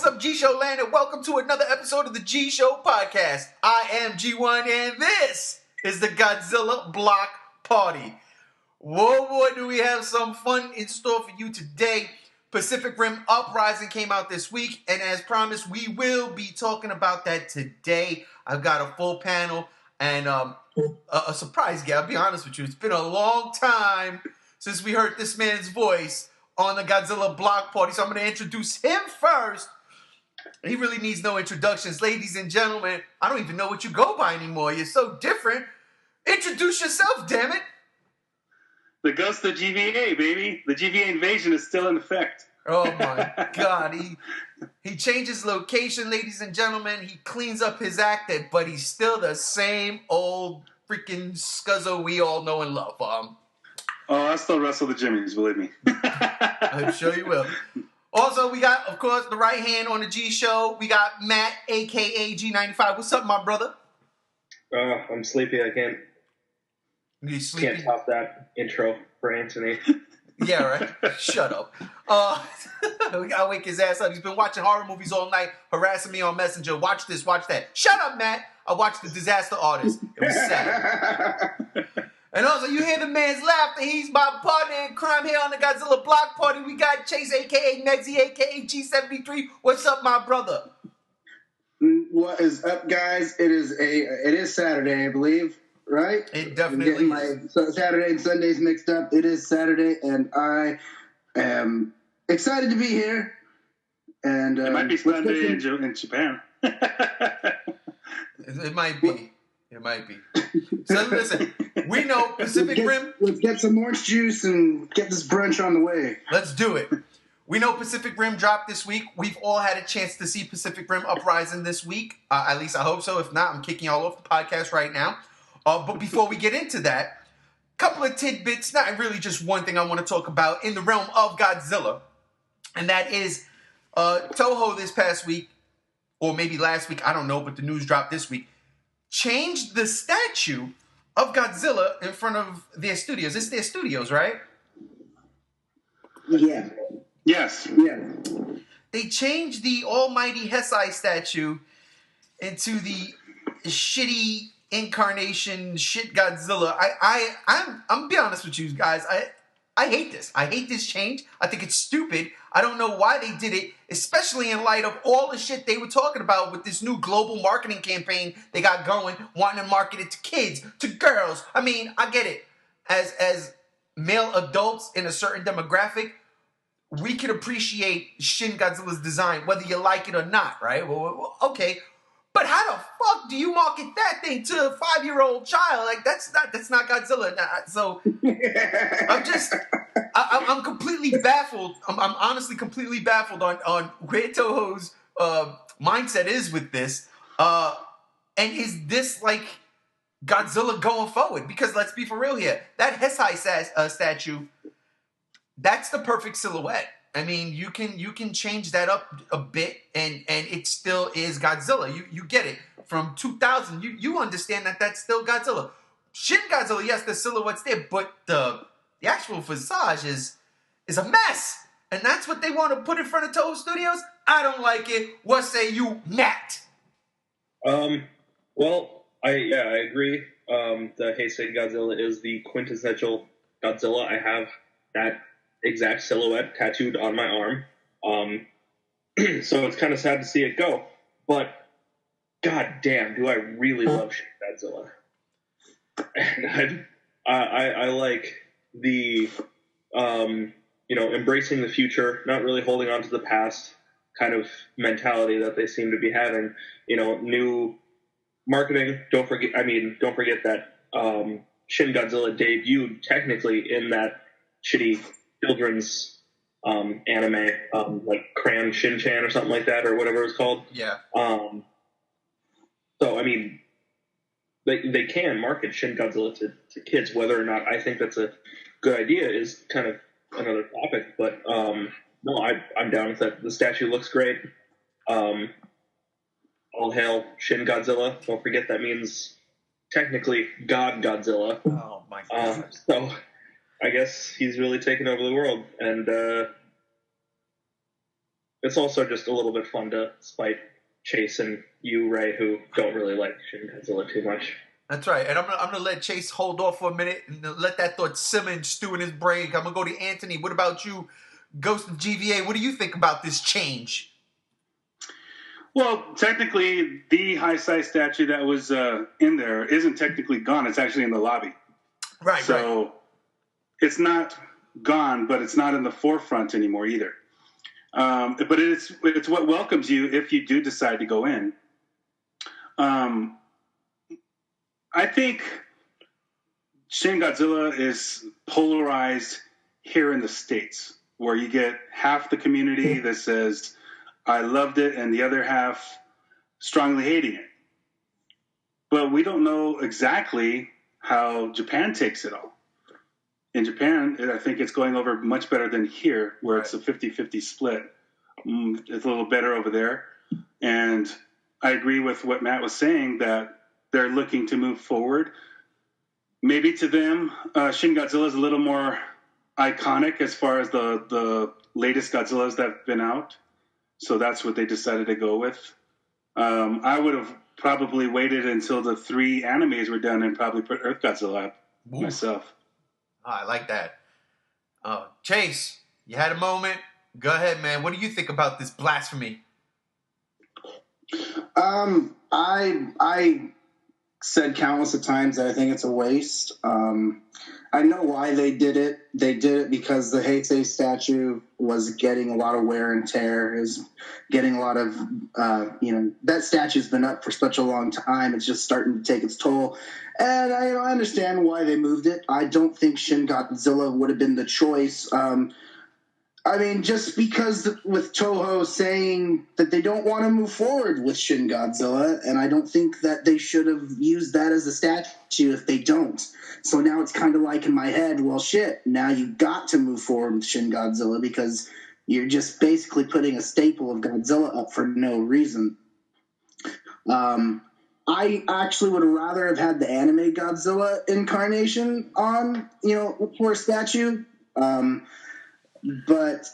What's up, G-Show land, and welcome to another episode of the G-Show podcast. I am G1, and this is the Godzilla Block Party. Whoa, boy, do we have some fun in store for you today. Pacific Rim Uprising came out this week, and as promised, we will be talking about that today. I've got a full panel and a surprise guest. I'll be honest with you, it's been a long time since we heard this man's voice on the Godzilla Block Party, so I'm going to introduce him first. He really needs no introductions. Ladies and gentlemen, I don't even know what you go by anymore. You're so different. Introduce yourself, damn it. The ghost of GVA, baby. The GVA invasion is still in effect. Oh, my God. He changes location, ladies and gentlemen. He cleans up his act, but he's still the same old freaking scuzzo we all know and love. Oh, I still wrestle the Jimmies, believe me. I'm sure you will. Also, we got, of course, the right hand on the G Show. We got Matt, a.k.a. G95. What's up, my brother? I'm sleepy. I can't top that intro for Anthony. Yeah, right? Shut up. We gotta wake his ass up. He's been watching horror movies all night, harassing me on Messenger. Watch this, watch that. Shut up, Matt. I watched The Disaster Artist. It was sad. And also, you hear the man's laughter. He's my partner in crime here on the Godzilla Block Party. We got Chase, a.k.a. Megzy, a.k.a. G73. What's up, my brother? What is up, guys? It is Saturday, I believe, right? It definitely is. Saturday and Sunday's mixed up. It is Saturday, and I am excited to be here. And it might be Sunday in Japan. It might be. It might be. So listen, we know Pacific Rim. Let's get some orange juice and get this brunch on the way. Let's do it. We know Pacific Rim dropped this week. We've all had a chance to see Pacific Rim Uprising this week. At least I hope so. If not, I'm kicking y'all off the podcast right now. But before we get into that, a couple of tidbits, not really just one thing I want to talk about in the realm of Godzilla. And that is Toho this past week, or maybe last week, I don't know, but the news dropped this week, changed the statue of Godzilla in front of their studios. It's their studios, right? Yeah. Yes. Yeah. They changed the almighty Hesai statue into the shitty incarnation shit Godzilla. I'm be honest with you guys. I hate this. I hate this change. I think it's stupid. I don't know why they did it, especially in light of all the shit they were talking about with this new global marketing campaign they got going, wanting to market it to kids, to girls. I mean, I get it. As male adults in a certain demographic, we can appreciate Shin Godzilla's design, whether you like it or not, right? Well, okay. But how the fuck do you market that thing to a 5-year-old child? Like, that's not Godzilla. So I'm completely baffled. I'm honestly completely baffled on where Toho's mindset is with this. And is this like Godzilla going forward? Because let's be for real here. That Hesai statue, that's the perfect silhouette. I mean, you can change that up a bit, and it still is Godzilla. You get it. From 2000, you understand that that's still Godzilla. Shin Godzilla, yes, the silhouette's there, but the actual visage is a mess. And that's what they want to put in front of TOHO Studios? I don't like it. What say you, Matt? Well, I agree. The Heisei Godzilla is the quintessential Godzilla. I have that exact silhouette tattooed on my arm. So it's kind of sad to see it go. But god damn, do I really love Shin Godzilla. And I like the embracing the future, not really holding on to the past kind of mentality that they seem to be having. New marketing. Don't forget that Shin Godzilla debuted technically in that shitty children's anime, like Cran Shin-chan or something like that, or whatever it was called. Yeah. So, I mean, they can market Shin Godzilla to kids. Whether or not I think that's a good idea is kind of another topic. But, no, I'm down with that. The statue looks great. All hail Shin Godzilla. Don't forget that means technically God Godzilla. Oh, my God. So I guess he's really taken over the world, and it's also just a little bit fun to spite Chase and you, Ray, who don't really like Shin Godzilla too much. That's right. And I'm gonna let Chase hold off for a minute and let that thought simmer and stew in his brain. I'm gonna go to Anthony. What about you, Ghost of GVA? What do you think about this change? Well, technically, the high-size statue that was in there isn't technically gone. It's actually in the lobby. Right. So it's not gone, but it's not in the forefront anymore either. But it's what welcomes you if you do decide to go in. I think Shin Godzilla is polarized here in the States, where you get half the community that says, I loved it, and the other half strongly hating it. But we don't know exactly how Japan takes it all. In Japan, I think it's going over much better than here, where it's a 50-50 split. It's a little better over there. And I agree with what Matt was saying, that they're looking to move forward. Maybe to them, Shin Godzilla is a little more iconic as far as the latest Godzillas that have been out. So that's what they decided to go with. I would have probably waited until the 3 animes were done and probably put Earth Godzilla up myself. Oh, I like that. Chase, you had a moment. Go ahead, man. What do you think about this blasphemy? I said countless of times that I think it's a waste. I know why they did it. They did it because the Heisei statue was getting a lot of wear and tear, is getting a lot of, that statue's been up for such a long time. It's just starting to take its toll. And I understand why they moved it. I don't think Shin Godzilla would have been the choice. Just because with Toho saying that they don't want to move forward with Shin Godzilla, and I don't think that they should have used that as a statue if they don't. So now it's kind of like in my head, well, shit, now you got to move forward with Shin Godzilla because you're just basically putting a staple of Godzilla up for no reason. I actually would rather have had the anime Godzilla incarnation on, for a statue. But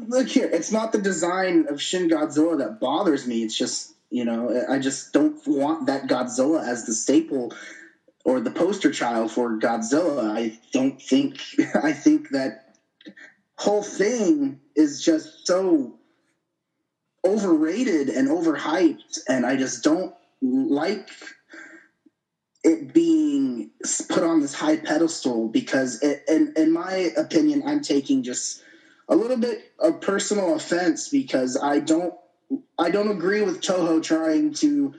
look here. It's not the design of Shin Godzilla that bothers me. It's just, I just don't want that Godzilla as the staple or the poster child for Godzilla. I think that whole thing is just so overrated and overhyped, and I just don't like it being put on this high pedestal because in my opinion, I'm taking just a little bit of personal offense because I don't agree with Toho trying to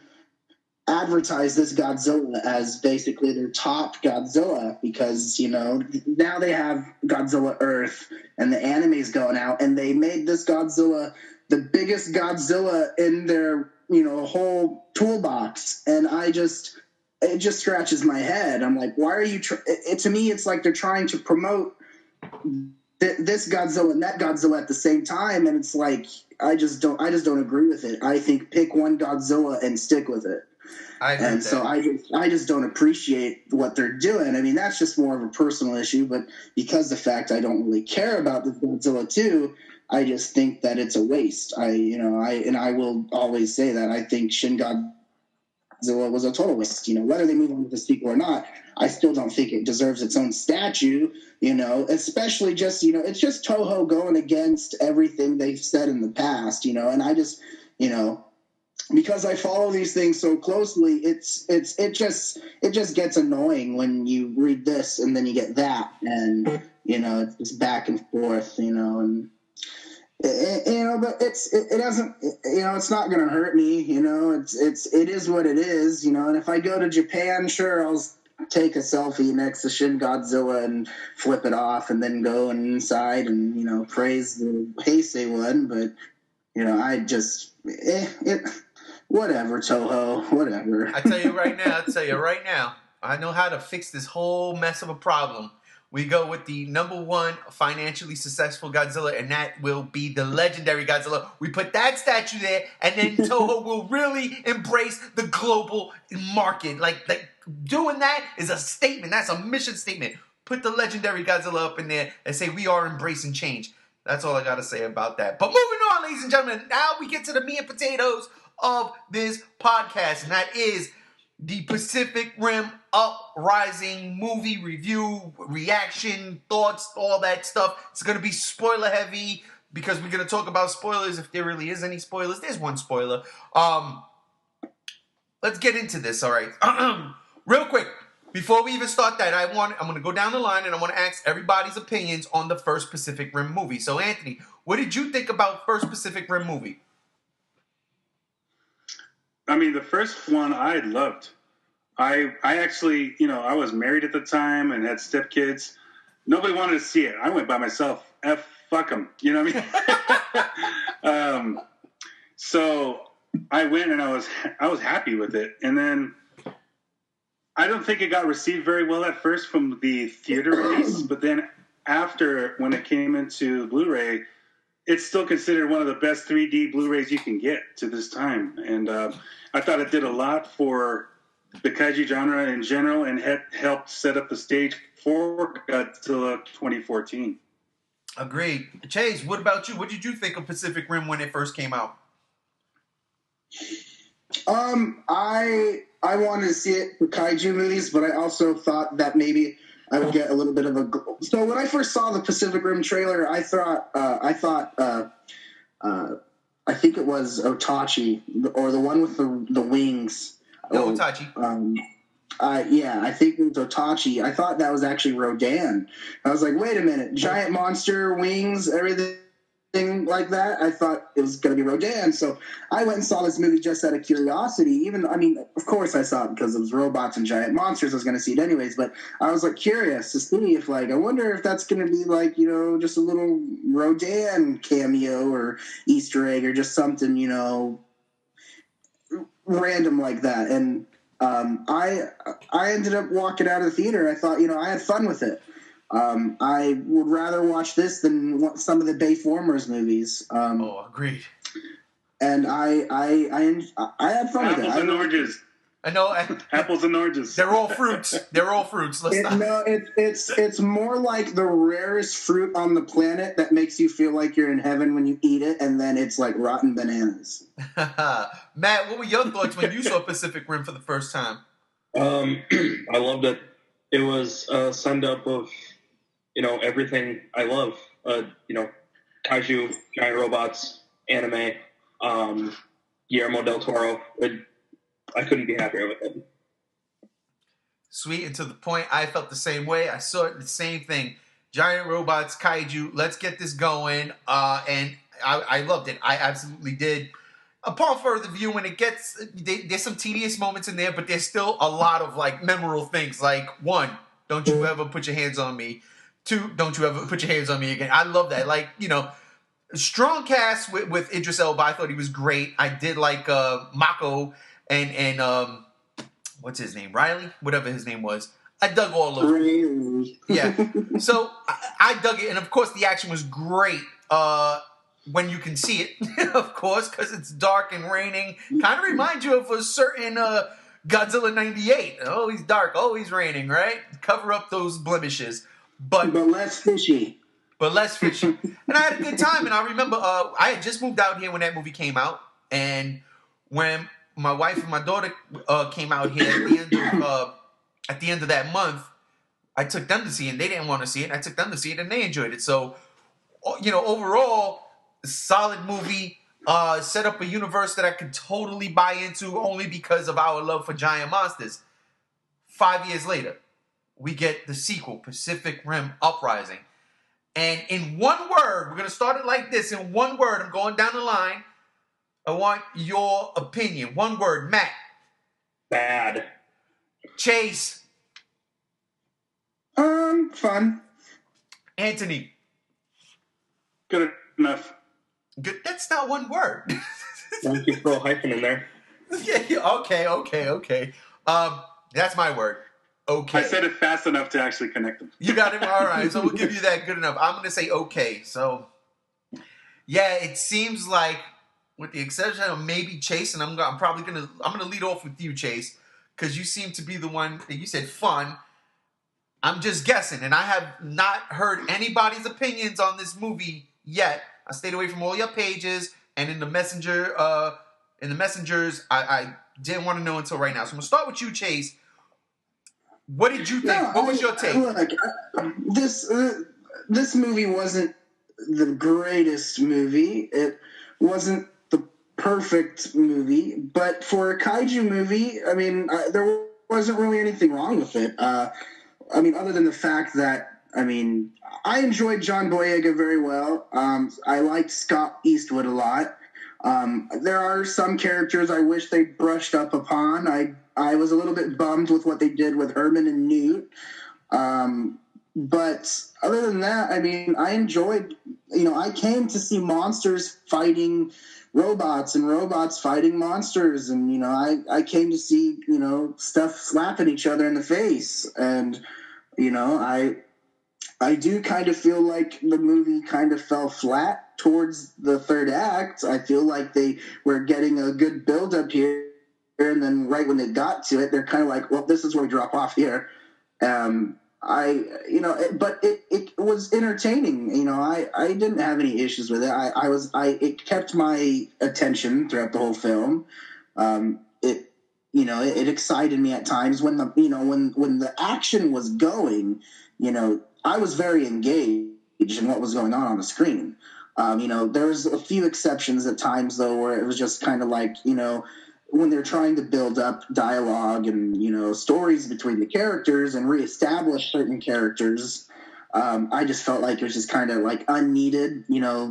advertise this Godzilla as basically their top Godzilla because, now they have Godzilla Earth and the anime's going out and they made this Godzilla the biggest Godzilla in their, whole toolbox. And it just scratches my head. I'm like, why are you? To me, it's like they're trying to promote this Godzilla and that Godzilla at the same time, and it's like I just don't agree with it. I think pick one Godzilla and stick with it. So I just don't appreciate what they're doing. I mean, that's just more of a personal issue, but because the fact I don't really care about the Godzilla 2, I just think that it's a waste. I will always say that I think Shin Godzilla was a total waste. Whether they move on with the sequel or not, I still don't think it deserves its own statue. Especially just it's just Toho going against everything they've said in the past. And I just because I follow these things so closely, it just gets annoying when you read this and then you get that, and it's just back and forth, and. But it doesn't, it's not going to hurt me, it is what it is, and if I go to Japan, sure, I'll take a selfie next to Shin Godzilla and flip it off and then go inside and, praise the Heisei one, but, I just, whatever, Toho, whatever. I tell you right now, I know how to fix this whole mess of a problem. We go with the number one financially successful Godzilla, and that will be the legendary Godzilla. We put that statue there, and then Toho will really embrace the global market. Like doing that is a statement. That's a mission statement. put the legendary Godzilla up in there and say we are embracing change. That's all I got to say about that. But moving on, ladies and gentlemen, now we get to the meat and potatoes of this podcast, and that is the Pacific Rim Uprising movie review, reaction, thoughts, all that stuff. It's going to be spoiler heavy because we're going to talk about spoilers. If there really is any spoilers, there's one spoiler. Let's get into this, all right? Real quick, before we even start that, I'm going to go down the line and I want to ask everybody's opinions on the first Pacific Rim movie. So, Anthony, what did you think about first Pacific Rim movie? I mean, the first one I loved. I actually, I was married at the time and had stepkids. Nobody wanted to see it. I went by myself. Fuck them. You know what I mean? So I went and I was happy with it. And then I don't think it got received very well at first from the theater release, but then after, when it came into Blu-ray, it's still considered one of the best 3D Blu-rays you can get to this time. And I thought it did a lot for the kaiju genre in general and helped set up the stage for Godzilla 2014. Agreed. Chase, what about you? What did you think of Pacific Rim when it first came out? I wanted to see it for kaiju movies, but I also thought that maybe I would get a little bit of a. So when I first saw the Pacific Rim trailer, I think it was Otachi or the one with the wings. No, Otachi. Yeah, I think it was Otachi. I thought that was actually Rodan. I was like, wait a minute, giant monster, wings, everything like that. I thought it was going to be Rodan. So I went and saw this movie just out of curiosity. Of course I saw it because it was robots and giant monsters. I was going to see it anyways. But I was like curious to see if I wonder if that's going to be just a little Rodan cameo or Easter egg or just something, random like that. And I ended up walking out of the theater. I thought, I had fun with it. I would rather watch this than some of the Bayformers movies. Agreed. And I had fun with it. Apples and oranges. I know. Apples and oranges. They're all fruits. They're all fruits. It's more like the rarest fruit on the planet that makes you feel like you're in heaven when you eat it, and then it's like rotten bananas. Matt, what were your thoughts when you saw Pacific Rim for the first time? I loved it. It was summed up of everything I love. Kaiju, giant robots, anime, Guillermo del Toro. I couldn't be happier with it. Sweet and to the point. I felt the same way. I saw it the same thing. Giant robots, kaiju. Let's get this going. And I loved it. I absolutely did. Upon further view, when it gets, there's some tedious moments in there, but there's still a lot of memorable things. Like 1, don't you ever put your hands on me. 2, don't you ever put your hands on me again. I love that. Strong cast with Idris Elba. I thought he was great. I did like Mako and what's his name? Riley? Whatever his name was. I dug all of them. Yeah. So I dug it. And of course the action was great when you can see it, of course, because it's dark and raining. Kind of reminds you of a certain Godzilla 98. Oh, he's dark. Oh, he's raining, right? Cover up those blemishes. But less fishy. And I had a good time. And I remember I had just moved out here when that movie came out. And when my wife and my daughter came out here at the end of that month, I took them to see it. And they didn't want to see it. I took them to see it, and they enjoyed it. So, overall, solid movie. Set up a universe that I could totally buy into only because of our love for giant monsters. 5 years later, we get the sequel, Pacific Rim Uprising. And in one word, we're going to start it like this. In one word, I'm going down the line. I want your opinion. One word. Matt. Bad. Chase. Fun. Anthony. Good enough. Good. That's not one word. Don't you throw a hyphen in there? Yeah. Okay. That's my word. Okay. I said it fast enough to actually connect them. You got it. All right. So we'll give you that good enough. I'm going to say okay. So, yeah, it seems like, with the exception of maybe Chase, and I'm gonna lead off with you, Chase, because you seem to be the one that you said fun. I'm just guessing, and I have not heard anybody's opinions on this movie yet. I stayed away from all your pages, and in the messenger, I didn't want to know until right now. So I'm gonna start with you, Chase. What did you think? What was your take? Look, this movie wasn't the greatest movie. It wasn't the perfect movie, but for a kaiju movie, I mean, there wasn't really anything wrong with it. I mean, other than the fact that, I mean, I enjoyed John Boyega very well. I liked Scott Eastwood a lot. There are some characters I wish they brushed up upon. I was a little bit bummed with what they did with Herman and Newt. But other than that, I mean, I enjoyed, I came to see monsters fighting robots and robots fighting monsters. And, I came to see, stuff slapping each other in the face. And, I do kind of feel like the movie kind of fell flat towards the third act. I feel like they were getting a good build up here. And then right when they got to it, they're kind of like, well, this is where we drop off here. But it was entertaining. I didn't have any issues with it. It kept my attention throughout the whole film. It excited me at times when the action was going, I was very engaged in what was going on the screen. There's a few exceptions at times though, where it was just kind of like, when they're trying to build up dialogue and, stories between the characters and reestablish certain characters, I just felt like it was just kind of like unneeded,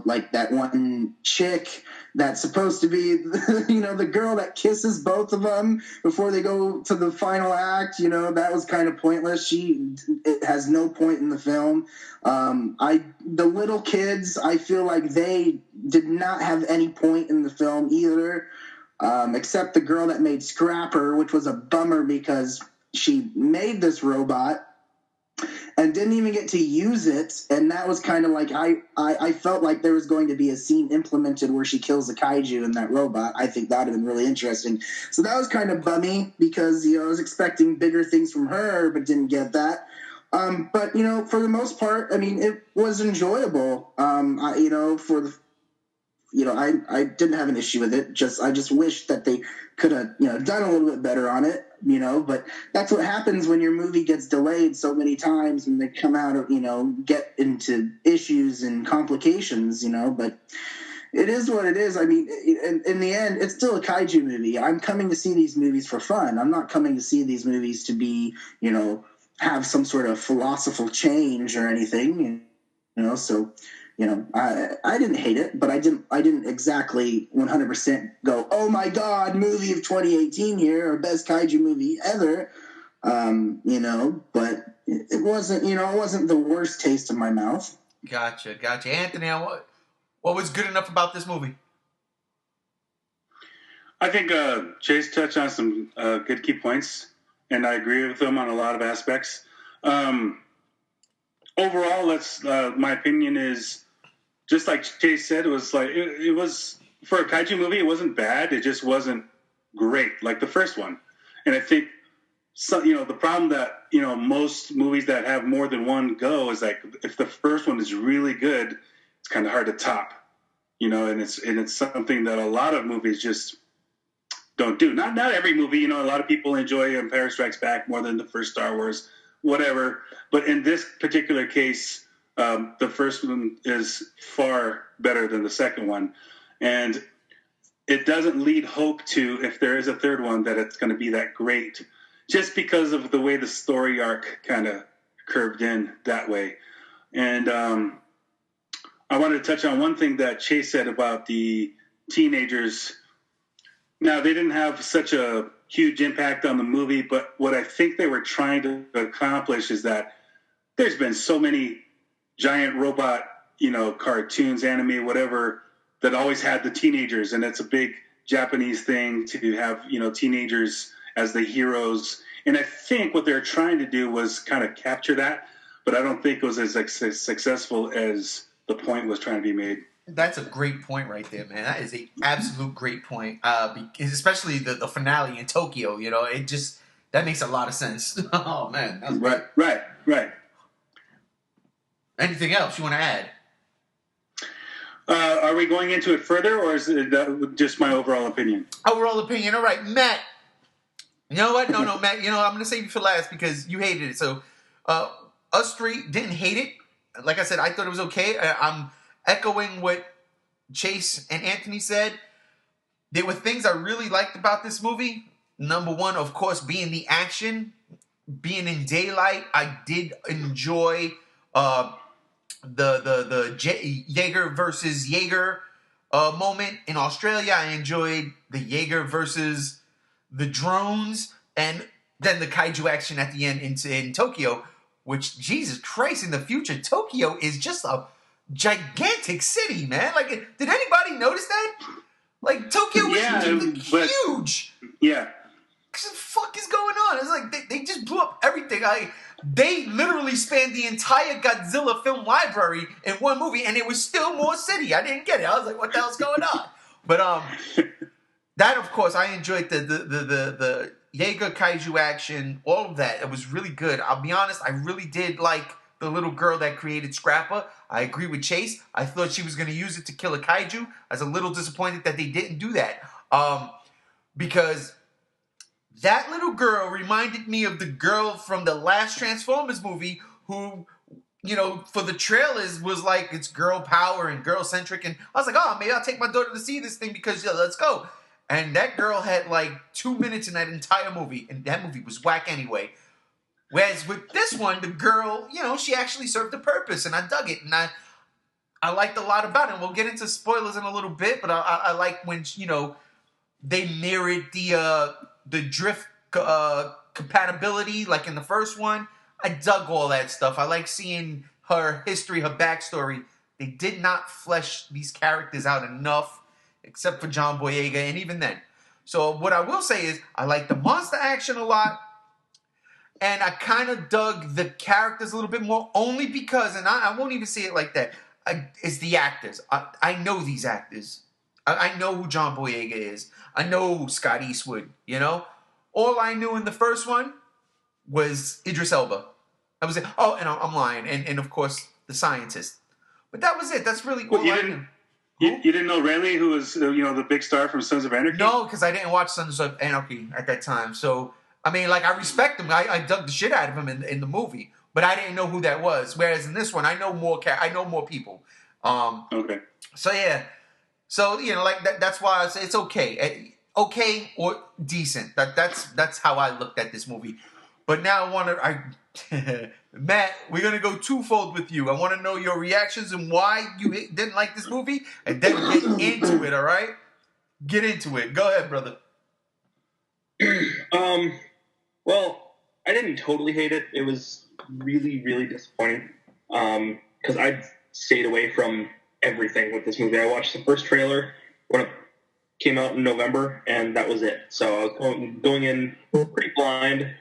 like that one chick that's supposed to be, the girl that kisses both of them before they go to the final act, that was kind of pointless. It has no point in the film. The little kids, I feel like they did not have any point in the film either. Except the girl that made Scrapper, which was a bummer because she made this robot and didn't even get to use it. And that was kind of like, I felt like there was going to be a scene implemented where she kills a kaiju in that robot. I think that would have been really interesting. So that was kind of bummy because, I was expecting bigger things from her, but didn't get that. But, for the most part, I mean, it was enjoyable. I didn't have an issue with it. I just wish that they could have, done a little bit better on it, but that's what happens when your movie gets delayed so many times and they come out of, get into issues and complications, but it is what it is. I mean, in the end, it's still a kaiju movie. I'm coming to see these movies for fun. I'm not coming to see these movies to be, have some sort of philosophical change or anything, so... I didn't hate it, but I didn't exactly 100% go, oh my God, movie of 2018 here, or best kaiju movie ever. But it wasn't, it wasn't the worst taste in my mouth. Gotcha. Anthony, what was good enough about this movie? I think Chase touched on some good key points, and I agree with him on a lot of aspects. Overall, my opinion is, just like Chase said, it was like it was for a kaiju movie. It wasn't bad. It just wasn't great like the first one. And I think the problem that most movies that have more than one go is like if the first one is really good, it's kind of hard to top. And it's something that a lot of movies just don't do. Not every movie. A lot of people enjoy Empire Strikes Back more than the first Star Wars, whatever. But in this particular case, the first one is far better than the second one. And it doesn't lead hope to, if there is a third one, that it's going to be that great, just because of the way the story arc kind of curved in that way. And I wanted to touch on one thing that Chase said about the teenagers. Now, they didn't have such a huge impact on the movie, but what I think they were trying to accomplish is that there's been so many giant robot, cartoons, anime, whatever, that always had the teenagers. And it's a big Japanese thing to have, teenagers as the heroes. And I think what they're trying to do was kind of capture that, but I don't think it was as successful as the point was trying to be made. That's a great point right there, man. That is an absolute great point. Especially the finale in Tokyo, that makes a lot of sense. Oh man, that's right. Right. Anything else you want to add? Are we going into it further, or is it just my overall opinion? Overall opinion. All right, Matt. You know what? No, Matt. You know, I'm going to save you for last because you hated it. So, us three didn't hate it. Like I said, I thought it was okay. I'm echoing what Chase and Anthony said. There were things I really liked about this movie. Number one, of course, being the action, being in daylight. I did enjoy the Jaeger versus Jaeger moment in Australia. I enjoyed the Jaeger versus the drones, and then the kaiju action at the end in Tokyo. Which, Jesus Christ, in the future, Tokyo is just a gigantic city, man. Like, did anybody notice that? Like, Tokyo is huge. Yeah. What the fuck is going on? It's like they just blew up everything. They literally spanned the entire Godzilla film library in one movie, and it was still more city. I didn't get it. I was like, what the hell's going on? But that, of course, I enjoyed the Jaeger kaiju action, all of that. It was really good. I'll be honest, I really did like the little girl that created Scrapper. I agree with Chase. I thought she was going to use it to kill a kaiju. I was a little disappointed that they didn't do that. Because that little girl reminded me of the girl from the last Transformers movie who, you know, for the trailers was like, it's girl power and girl-centric. And I was like, oh, maybe I'll take my daughter to see this thing because, let's go. And that girl had like 2 minutes in that entire movie. And that movie was whack anyway. Whereas with this one, the girl, you know, she actually served a purpose. And I dug it. And I liked a lot about it. And we'll get into spoilers in a little bit. But I like when, you know, they mirrored the drift compatibility like in the first one. I dug all that stuff. I like seeing her history, her backstory. They did not flesh these characters out enough, except for John Boyega, and even then. So what I will say is I like the monster action a lot, and I kind of dug the characters a little bit more, only because, and I won't even say it like that, it's the actors. I know these actors. I know who John Boyega is. I know Scott Eastwood, you know? All I knew in the first one was Idris Elba. I was like, oh, and I'm lying. And of course, the scientist. But that was it. That's really all I knew. You didn't know Rayleigh, who was, the big star from Sons of Anarchy? No, because I didn't watch Sons of Anarchy at that time. So, I mean, like, I respect him. I dug the shit out of him in the movie. But I didn't know who that was. Whereas in this one, I know more people. Okay. So, yeah. So, you know, like, that's why I say it's okay. Okay or decent. That's how I looked at this movie. But now I want to... Matt, we're going to go twofold with you. I want to know your reactions and why you didn't like this movie, and then get into it, all right? Get into it. Go ahead, brother. Well, I didn't totally hate it. It was really, really disappointing. Because I stayed away from everything with this movie. I watched the first trailer when it came out in November, and that was it. So I was going in pretty blind.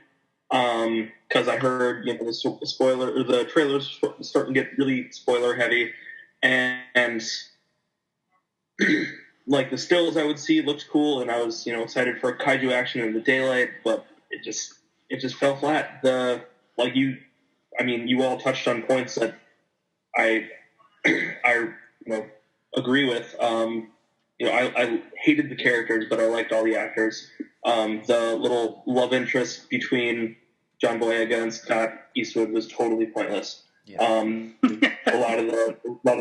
Because I heard, the trailers starting to get really spoiler heavy, and like the stills I would see looked cool, and I was excited for kaiju action in the daylight, but it just fell flat. You all touched on points that I agree with. I hated the characters, but I liked all the actors. The little love interest between John Boyega and Scott Eastwood was totally pointless. Yeah. A lot of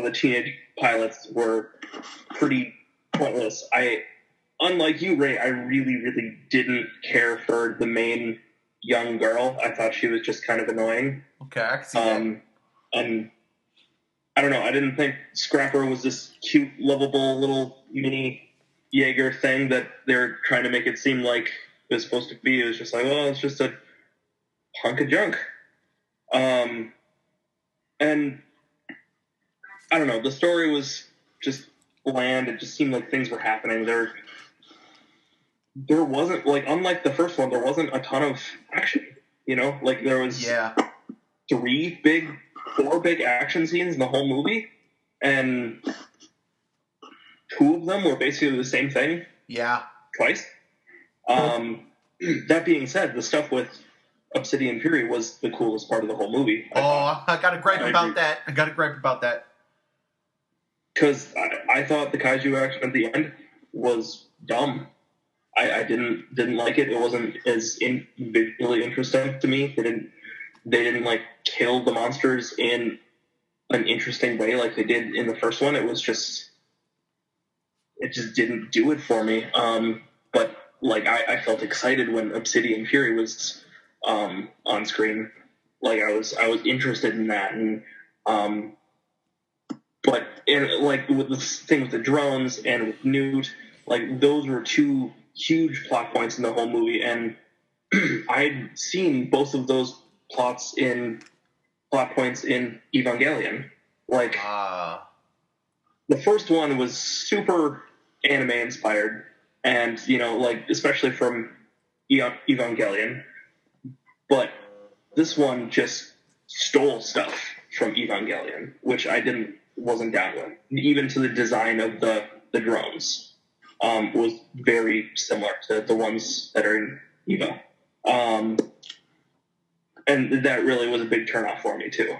the teenage pilots were pretty pointless. Unlike you, Ray, I really, really didn't care for the main young girl. I thought she was just kind of annoying. Okay, I can see that. And I don't know. I didn't think Scrapper was this cute, lovable little mini Jaeger thing that they're trying to make it seem like it was supposed to be. It was just like, well, it's just a hunk of junk. And I don't know. The story was just bland. It just seemed like things were happening. There wasn't, unlike the first one, there wasn't a ton of action. There was 4 big action scenes in the whole movie, and 2 of them were basically the same thing. Yeah. Twice. That being said, the stuff with Obsidian Fury was the coolest part of the whole movie. I got a gripe I about agree. that. I got a gripe about that. Because I thought the kaiju action at the end was dumb. I didn't like it. It wasn't as visually interesting to me. They didn't like kill the monsters in an interesting way like they did in the first one. It just didn't do it for me. But like I felt excited when Obsidian Fury was on screen. Like I was interested in that, and but like with the thing with the drones and with Newt, like those were two huge plot points in the whole movie, and I'd seen both of those plot points in Evangelion. Like the first one was super anime inspired, and like especially from Evangelion, but this one just stole stuff from Evangelion, which I wasn't down with. Even to the design of the drones was very similar to the ones that are in Eva. And that really was a big turnoff for me too.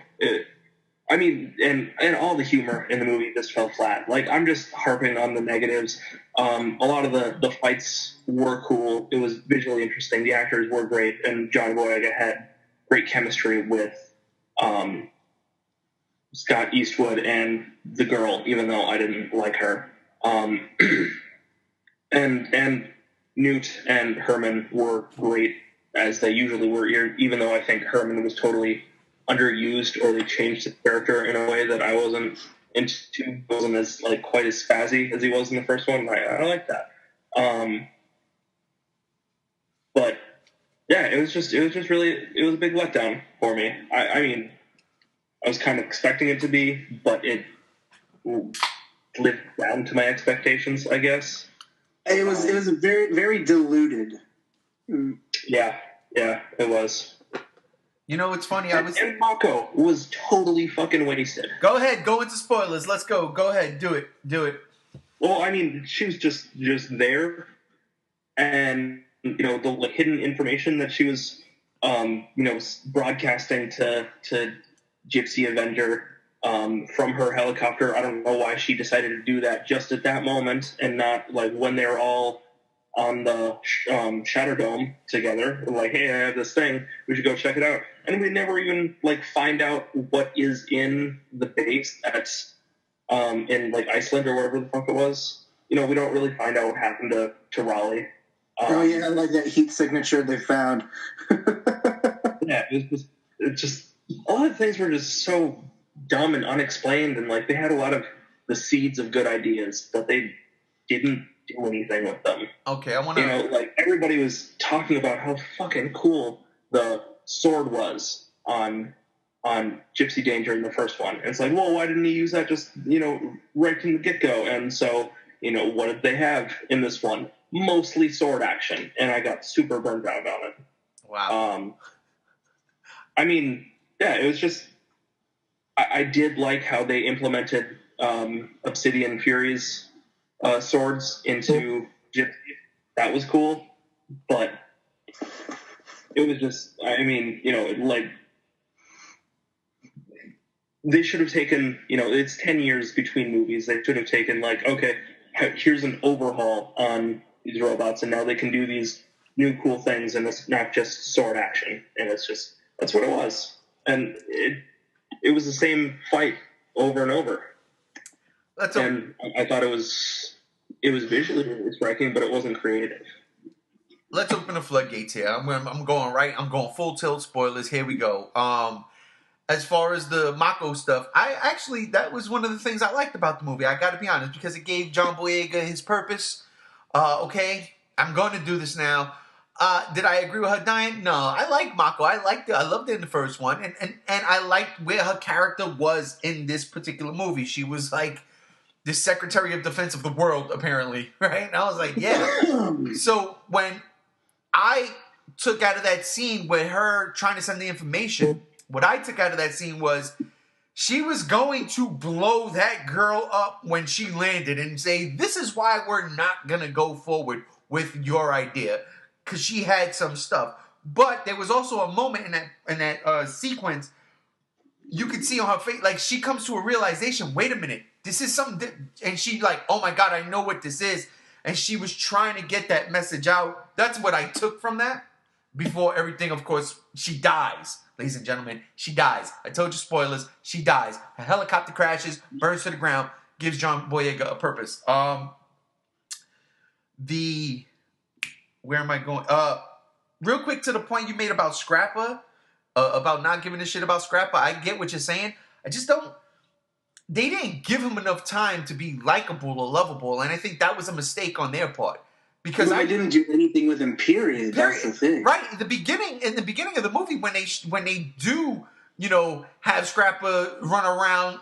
And all the humor in the movie just fell flat. Like, I'm just harping on the negatives. A lot of the fights were cool. It was visually interesting. The actors were great, and John Boyega had great chemistry with Scott Eastwood and the girl, even though I didn't like her. And Newt and Herman were great, as they usually were, even though I think Herman was totally underused, or they changed his character in a way that I wasn't into. Wasn't as like quite as spazzy as he was in the first one. I like that. But yeah, it was a big letdown for me. I mean, I was kind of expecting it to be, but it lived down to my expectations, I guess. It was very, very diluted. Yeah, it was. It's funny. And Mako was totally fucking wasted. Go ahead, go into spoilers. Let's go. Go ahead, do it. Well, I mean, she was just there, and the hidden information that she was, broadcasting to Gypsy Avenger from her helicopter. I don't know why she decided to do that just at that moment, and not like when they were all on the Shadow Dome together. Like, hey, I have this thing. We should go check it out. And we never even like find out what is in the base that's in like Iceland or wherever the fuck it was. We don't really find out what happened to Raleigh. Yeah, like that heat signature they found. Yeah, it just a lot of things were just so dumb and unexplained, and like they had a lot of the seeds of good ideas, but they didn't do anything with them. Okay, I want to. Like everybody was talking about how fucking cool the sword was on Gypsy Danger in the first one. And it's like, well, why didn't he use that just right from the get go? And so what did they have in this one? Mostly sword action, and I got super burned out on it. Wow. I mean, yeah, it was just I did like how they implemented Obsidian Fury's swords into Gypsy. That was cool, but it was just, I mean, like they should have taken, it's 10 years between movies. They should have taken like, okay, here's an overhaul on these robots, and now they can do these new cool things, and it's not just sword action. And it's just, that's what it was. And it was the same fight over and over. And I thought it was visually really striking, but it wasn't creative. Let's open the floodgates here. I'm going full tilt spoilers. Here we go. As far as the Mako stuff, that was one of the things I liked about the movie. I got to be honest, because it gave John Boyega his purpose. Okay, I'm going to do this now. Did I agree with her dying? No, I like Mako. I loved it in the first one, and I liked where her character was in this particular movie. She was like the Secretary of Defense of the world, apparently, right? And I was like, yeah. So when I took out of that scene with her trying to send the information, what I took out of that scene was she was going to blow that girl up when she landed and say, this is why we're not going to go forward with your idea. Because she had some stuff. But there was also a moment in that sequence. You could see on her face, like she comes to a realization. Wait a minute, this is something. And she like, oh my God, I know what this is. And she was trying to get that message out. That's what I took from that. Before everything, of course, she dies. Ladies and gentlemen, she dies. I told you spoilers. She dies. A helicopter crashes, burns to the ground, gives John Boyega a purpose. Where am I going? Real quick to the point you made about Scrapper, about not giving a shit about Scrapper. I get what you're saying. I just don't. They didn't give him enough time to be likable or lovable, and I think that was a mistake on their part. Because I didn't do anything with him. Period. That's the thing. Right. In the beginning of the movie, when they do, have Scrapper run around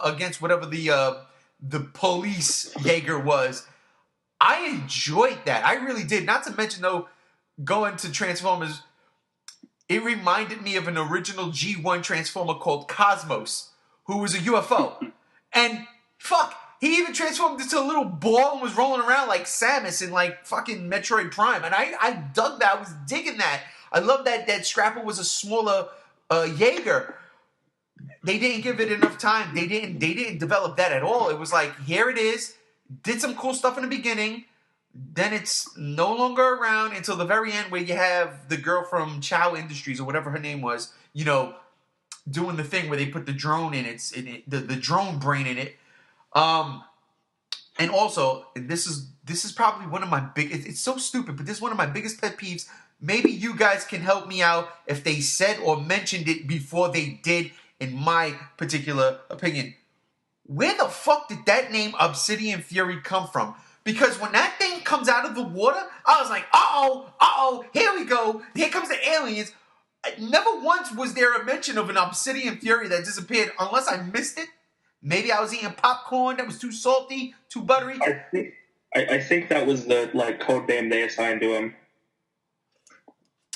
against whatever the police Jaeger was, I enjoyed that. I really did. Not to mention though, going to Transformers, it reminded me of an original G1 Transformer called Cosmos, who was a UFO, and fuck. He even transformed into a little ball and was rolling around like Samus in like fucking Metroid Prime. And I dug that. I was digging that. I love that Scrapper was a smaller Jaeger. They didn't give it enough time. They didn't develop that at all. It was like, here it is. Did some cool stuff in the beginning. Then it's no longer around until the very end where you have the girl from Chow Industries or whatever her name was, doing the thing where they put the drone in it, the drone brain in it. And also, this is probably one of my it's so stupid, but this is one of my biggest pet peeves. Maybe you guys can help me out if they said or mentioned it before they did, in my particular opinion. Where the fuck did that name Obsidian Fury come from? Because when that thing comes out of the water, I was like, uh-oh, here we go. Here comes the aliens. Never once was there a mention of an Obsidian Fury that disappeared, unless I missed it. Maybe I was eating popcorn that was too salty, too buttery. I think that was the code name they assigned to him.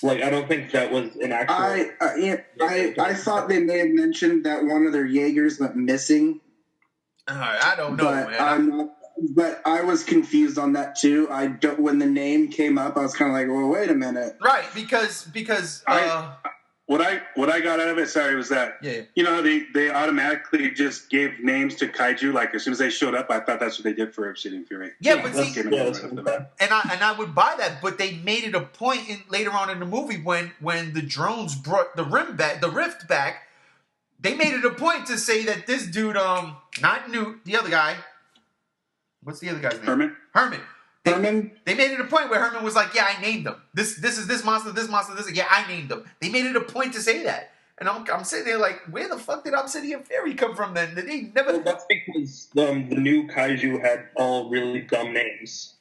I don't think that was an actual. I thought they may have mentioned that one of their Jaegers went missing. I don't know, man. But I was confused on that too. When the name came up, I was kind of like, well, wait a minute. Right, because What I got out of it, was that they automatically just gave names to kaiju. Like as soon as they showed up, I thought that's what they did for Obsidian Fury. Yeah, but see, and I would buy that. But they made it a point later on in the movie when the drones brought the rift back. They made it a point to say that this dude, not Newt, the other guy. What's the other guy's name? Herman. They made it a point where Herman was like, yeah, I named them. This is this monster, this. Yeah, I named them. They made it a point to say that. And I'm sitting there like, where the fuck did Obsidian Fury come from then? They never... Well, that's because the new kaiju had all really dumb names.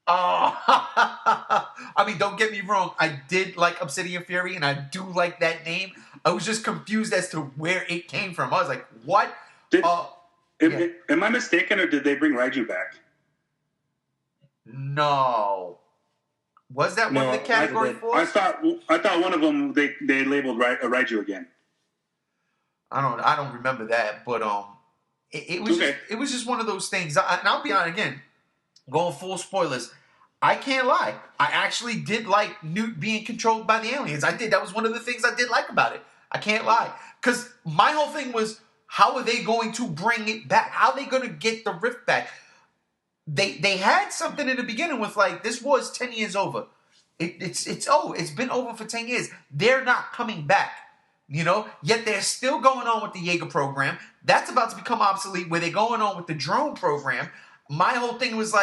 I mean, don't get me wrong. I did like Obsidian Fury, and I do like that name. I was just confused as to where it came from. I was like, what? Am I mistaken, or did they bring Raiju back? No. Was that one of the category 4s? I thought one of them they labeled Raiju again. I don't remember that, but it was okay. It was just one of those things. And I'll be honest again, going full spoilers. I can't lie. I actually did like Newt being controlled by the aliens. I did. That was one of the things I did like about it. I can't lie, because my whole thing was, how are they going to bring it back? How are they going to get the rift back? They had something in the beginning with this was 10 years over. It's been over for 10 years. They're not coming back, Yet they're still going on with the Jaeger program. That's about to become obsolete. Where they're going on with the drone program. My whole thing was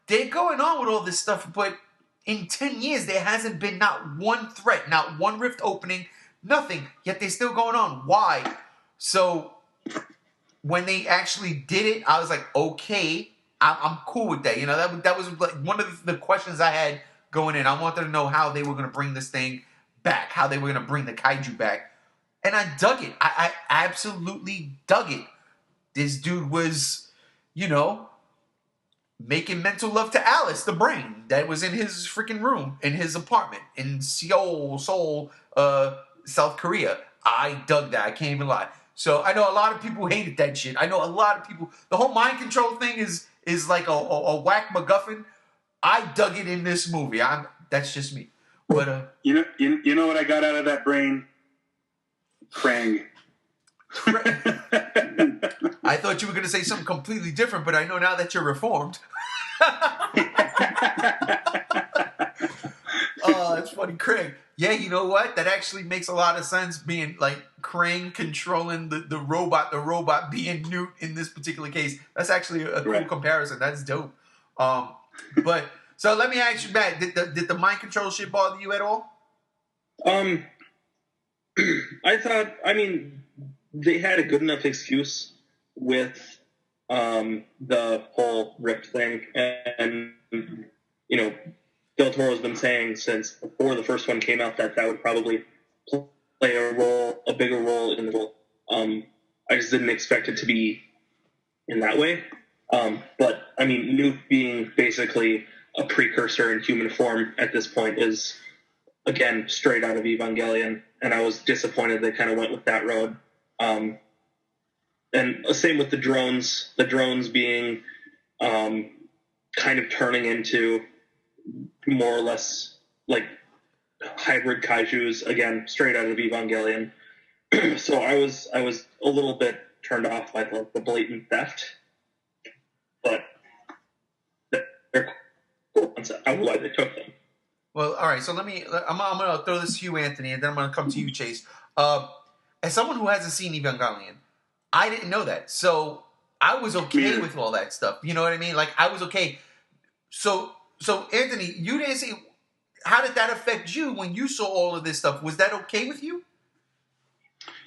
they're going on with all this stuff, but in 10 years there hasn't been not one threat, not one rift opening, nothing. Yet they're still going on. Why? So when they actually did it, I was like, okay. I'm cool with that. That was one of the questions I had going in. I wanted to know how they were going to bring this thing back, how they were going to bring the kaiju back. And I dug it. I absolutely dug it. This dude was, making mental love to Alice, the brain, that was in his freaking room, in his apartment, in Seoul, South Korea. I dug that. I can't even lie. So I know a lot of people hated that shit. I know a lot of people. The whole mind control thing is like a whack MacGuffin. I dug it in this movie. That's just me. But you know what I got out of that brain? Krang. I thought you were going to say something completely different, but I know now that you're reformed. Oh, that's funny, Craig. Yeah, you know what? That actually makes a lot of sense. Being like Krang controlling the robot being Newt in this particular case. That's actually a cool comparison. That's dope. But so let me ask you, Matt. Did the mind control shit bother you at all? I thought. I mean, they had a good enough excuse with the whole rift thing, and you know, Del Toro's been saying since before the first one came out that would probably play a bigger role in the role. I just didn't expect it to be in that way. But I mean, Newt being basically a precursor in human form at this point is, again, straight out of Evangelion, and I was disappointed they kind of went with that road. And same with the drones being kind of turning into more or less like hybrid kaijus, again, straight out of Evangelion. So I was a little bit turned off by the blatant theft, but they're cool. I don't know why they took them. Well, all right. So I'm going to throw this to you, Anthony, and then I'm going to come to you, Chase. As someone who hasn't seen Evangelion, I didn't know that. So I was okay with all that stuff. You know what I mean? Like, I was okay. So Anthony, you didn't see. How did that affect you when you saw all of this stuff? Was that okay with you?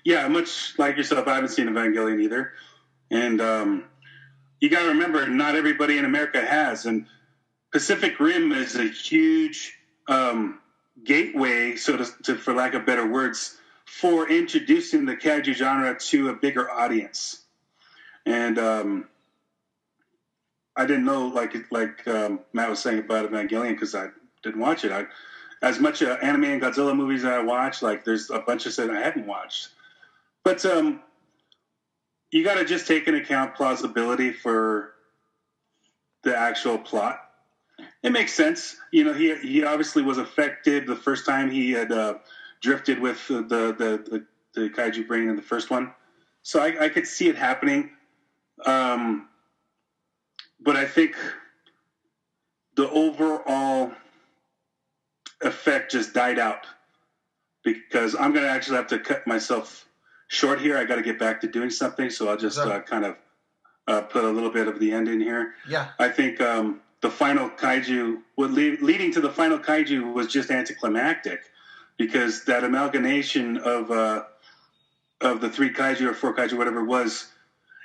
Yeah, much like yourself, I haven't seen Evangelion either. And you got to remember, not everybody in America has. And Pacific Rim is a huge gateway, for lack of better words, for introducing the kaiju genre to a bigger audience. And I didn't know, like Matt was saying about Evangelion, because I didn't watch it. As much anime and Godzilla movies that I watch, like there's a bunch of stuff I haven't watched. But you got to just take into account plausibility for the actual plot. It makes sense. You know, he obviously was affected the first time he had drifted with the kaiju brain in the first one. So I could see it happening. But I think the overall effect just died out, because I'm going to actually have to cut myself short here. I got to get back to doing something, so I'll just kind of put a little bit of the end in here. Yeah. I think the final kaiju, leading to the final kaiju, was just anticlimactic, because that amalgamation of the three kaiju or four kaiju, whatever it was,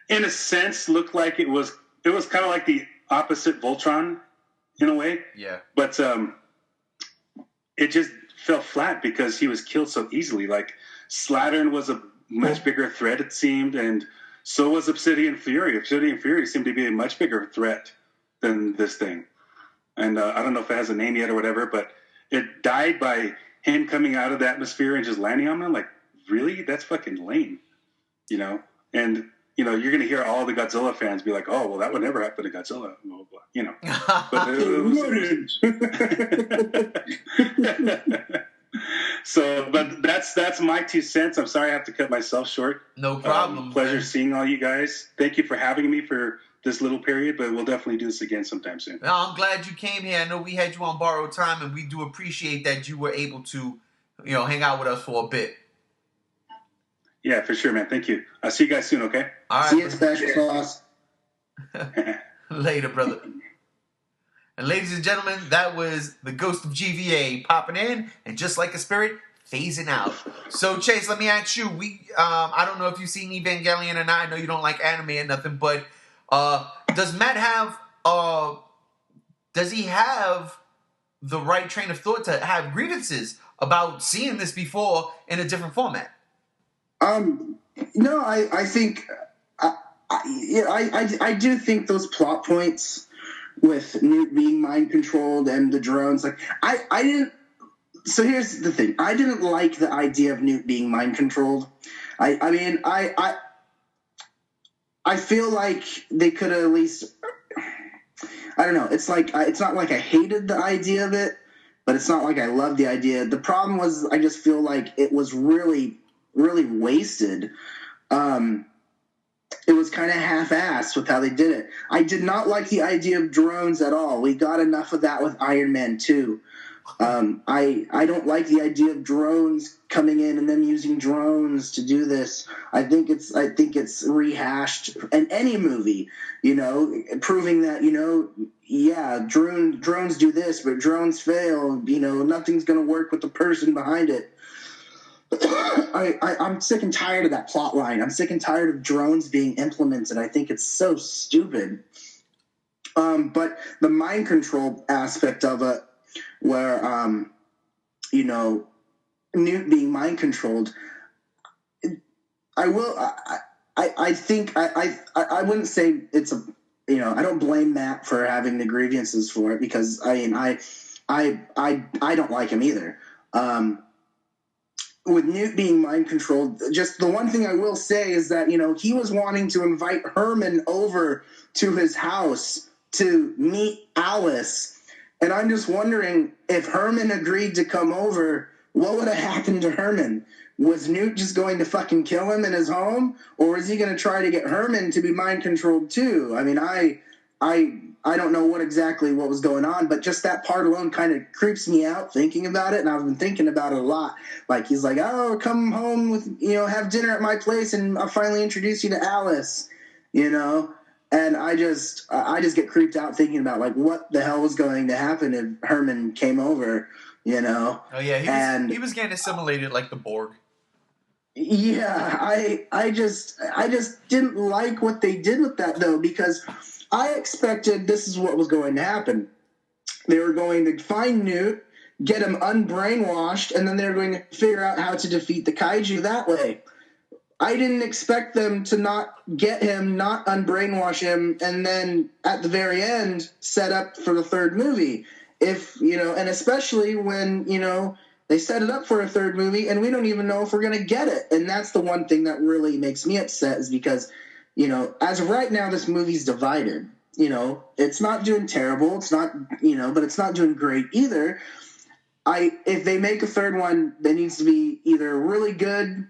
in a sense looked like it was kind of like the opposite Voltron in a way. Yeah. But it just fell flat because he was killed so easily. Like, Slattern was a much bigger threat, it seemed, and so was Obsidian Fury. Obsidian Fury seemed to be a much bigger threat than this thing. And I don't know if it has a name yet or whatever, but it died by him coming out of the atmosphere and just landing on them. Like, really? That's fucking lame, you know? And, you know, you're going to hear all the Godzilla fans be like, oh, well, that would never happen to Godzilla, blah, blah, blah, you know. But So, but that's my 2 cents. I'm sorry I have to cut myself short. No problem. Pleasure seeing all you guys. Thank you for having me for this little period, but we'll definitely do this again sometime soon. No, I'm glad you came here. I know we had you on borrowed time, and we do appreciate that you were able to, you know, hang out with us for a bit. Yeah, for sure, man. Thank you. I'll see you guys soon, okay? All right. See you, Special Sauce. Later, brother. And ladies and gentlemen, that was the Ghost of GVA popping in, and just like a spirit, phasing out. So, Chase, let me ask you. I don't know if you've seen Evangelion or not. I know you don't like anime or nothing, but does Matt have does he have the right train of thought to have grievances about seeing this before in a different format? No, I think I do think those plot points with Newt being mind controlled and the drones, like I didn't. So here's the thing: I didn't like the idea of Newt being mind controlled. I mean, I feel like they could at least. I don't know. It's like it's not like I hated the idea of it, but it's not like I love the idea. The problem was I just feel like it was really, really wasted. It was kind of half-assed with how they did it. I did not like the idea of drones at all. We got enough of that with Iron Man 2. I don't like the idea of drones coming in and then using drones to do this. I think it's rehashed in any movie, proving that, drones do this, but drones fail. Nothing's going to work with the person behind it. I'm sick and tired of that plot line. I'm sick and tired of drones being implemented. I think it's so stupid. But the mind control aspect of it, where Newt being mind controlled, I wouldn't say it's a, I don't blame Matt for having the grievances for it, because I don't like him either. With Newt being mind controlled, just the one thing I will say is that, he was wanting to invite Herman over to his house to meet Alice. And I'm just wondering, if Herman agreed to come over, what would have happened to Herman? Was Newt just going to fucking kill him in his home? Or is he going to try to get Herman to be mind controlled too? I mean, I don't know what was going on, but just that part alone kind of creeps me out thinking about it. And I've been thinking about it a lot. Like, he's like, oh, come home with, have dinner at my place and I'll finally introduce you to Alice, And I just get creeped out thinking about, like, what the hell was going to happen if Herman came over, Oh yeah, he was getting assimilated like the Borg. Yeah, I just didn't like what they did with that, though, because I expected this is what was going to happen. They were going to find Newt, get him unbrainwashed, and then they were going to figure out how to defeat the kaiju that way. I didn't expect them to not get him, not unbrainwash him, and then at the very end set up for the third movie. And especially when, they set it up for a third movie and we don't even know if we're going to get it. And that's the one thing that really makes me upset, is because, as of right now, this movie's divided. It's not doing terrible. It's not, but it's not doing great either. If they make a third one, it needs to be either really good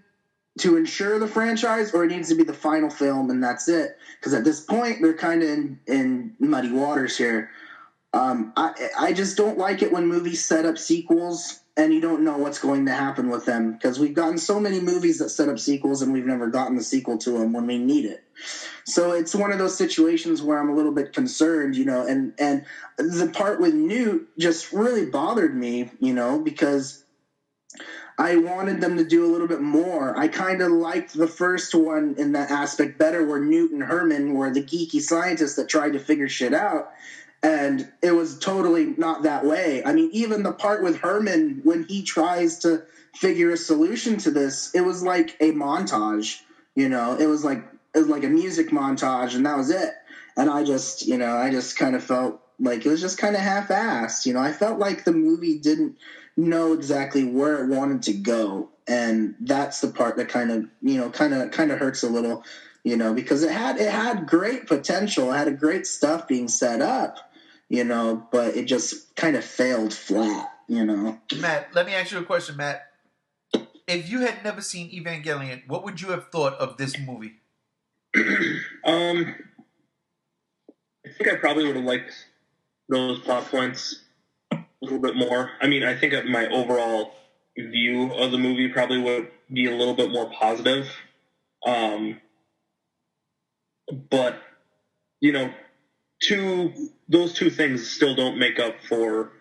to ensure the franchise, or it needs to be the final film, and that's it. Because at this point, they're kind of in muddy waters here. I just don't like it when movies set up sequels and you don't know what's going to happen with them, because we've gotten so many movies that set up sequels and we've never gotten the sequel to them when we need it. So it's one of those situations where I'm a little bit concerned, and the part with Newt just really bothered me, because I wanted them to do a little bit more. I kind of liked the first one in that aspect better, where Newt and Herman were the geeky scientists that tried to figure shit out. And it was totally not that way. I mean, even the part with Herman, when he tries to figure a solution to this, it was like a montage, it was like a music montage, and that was it. And I just kind of felt like it was just kind of half-assed. I felt like the movie didn't know exactly where it wanted to go. And that's the part that kind of hurts a little, because it had great potential. It had great stuff being set up, but it just kind of failed flat, Matt, let me ask you a question, Matt. If you had never seen Evangelion, what would you have thought of this movie? I think I probably would have liked those plot points a little bit more. I mean, I think my overall view of the movie probably would be a little bit more positive. But, those two things still don't make up for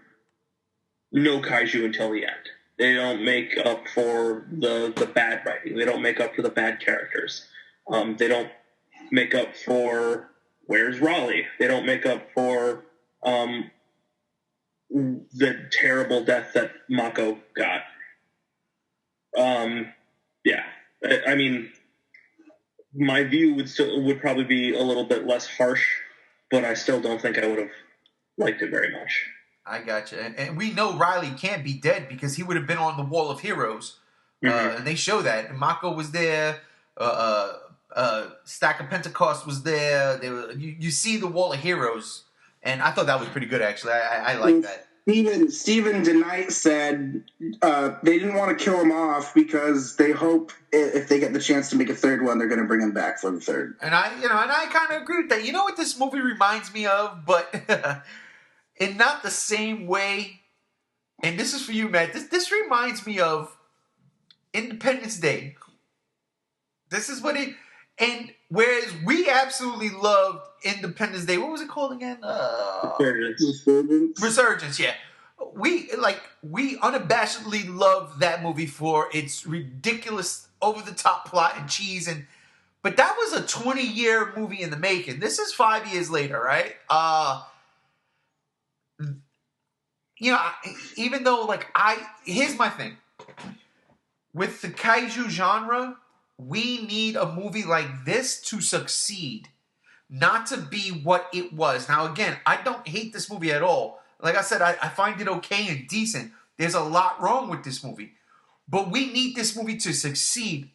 no kaiju until the end. They don't make up for the bad writing. They don't make up for the bad characters. They don't make up for where's Raleigh. They don't make up for the terrible death that Mako got. Yeah. I mean, my view would probably be a little bit less harsh, but I still don't think I would have liked it very much. I gotcha. And we know Riley can't be dead because he would have been on the Wall of Heroes. Mm-hmm. And they show that. And Mako was there. Stack of Pentecost was there. You see the Wall of Heroes. And I thought that was pretty good, actually. I like that. Stephen DeKnight said they didn't want to kill him off because they hope if they get the chance to make a third one, they're going to bring him back for the third. And I kind of agree with that. You know what this movie reminds me of, but in not the same way. And this is for you, Matt. This reminds me of Independence Day. This is what it. And whereas we absolutely loved Independence Day, what was it called again? Resurgence. Yeah, we unabashedly loved that movie for its ridiculous, over the top plot and cheese, but that was a 20-year movie in the making. This is 5 years later, right? Even though here's my thing with the kaiju genre. We need a movie like this to succeed, not to be what it was. Now, again, I don't hate this movie at all. Like I said, I find it okay and decent. There's a lot wrong with this movie. But we need this movie to succeed.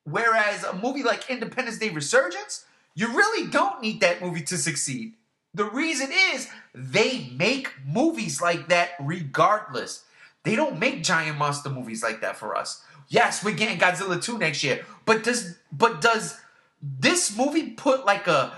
Whereas a movie like Independence Day Resurgence, you really don't need that movie to succeed. The reason is they make movies like that regardless. They don't make giant monster movies like that for us. Yes, we're getting Godzilla 2 next year. But does this movie put like a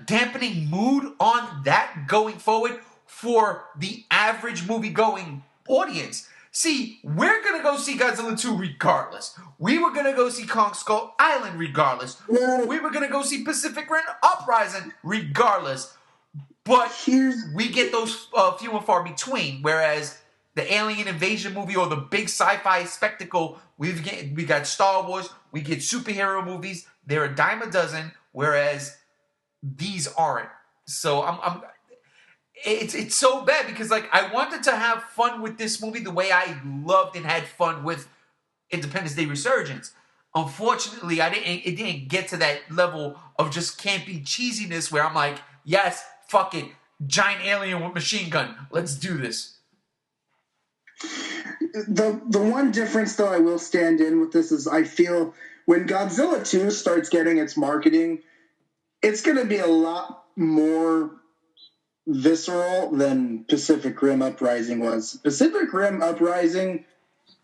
dampening mood on that going forward for the average movie-going audience? See, we're going to go see Godzilla 2 regardless. We were going to go see Kong Skull Island regardless. We were going to go see Pacific Rim Uprising regardless. But we get those few and far between, whereas the alien invasion movie or the big sci-fi spectacle, we got Star Wars, we get superhero movies. They're a dime a dozen, whereas these aren't. So it's so bad because I wanted to have fun with this movie the way I loved and had fun with Independence Day Resurgence. Unfortunately, it didn't get to that level of just campy cheesiness where I'm like, yes, fuck it, giant alien with machine gun, let's do this. The one difference, though, I will stand in with this is I feel when Godzilla 2 starts getting its marketing, it's going to be a lot more visceral than Pacific Rim Uprising was. Pacific Rim Uprising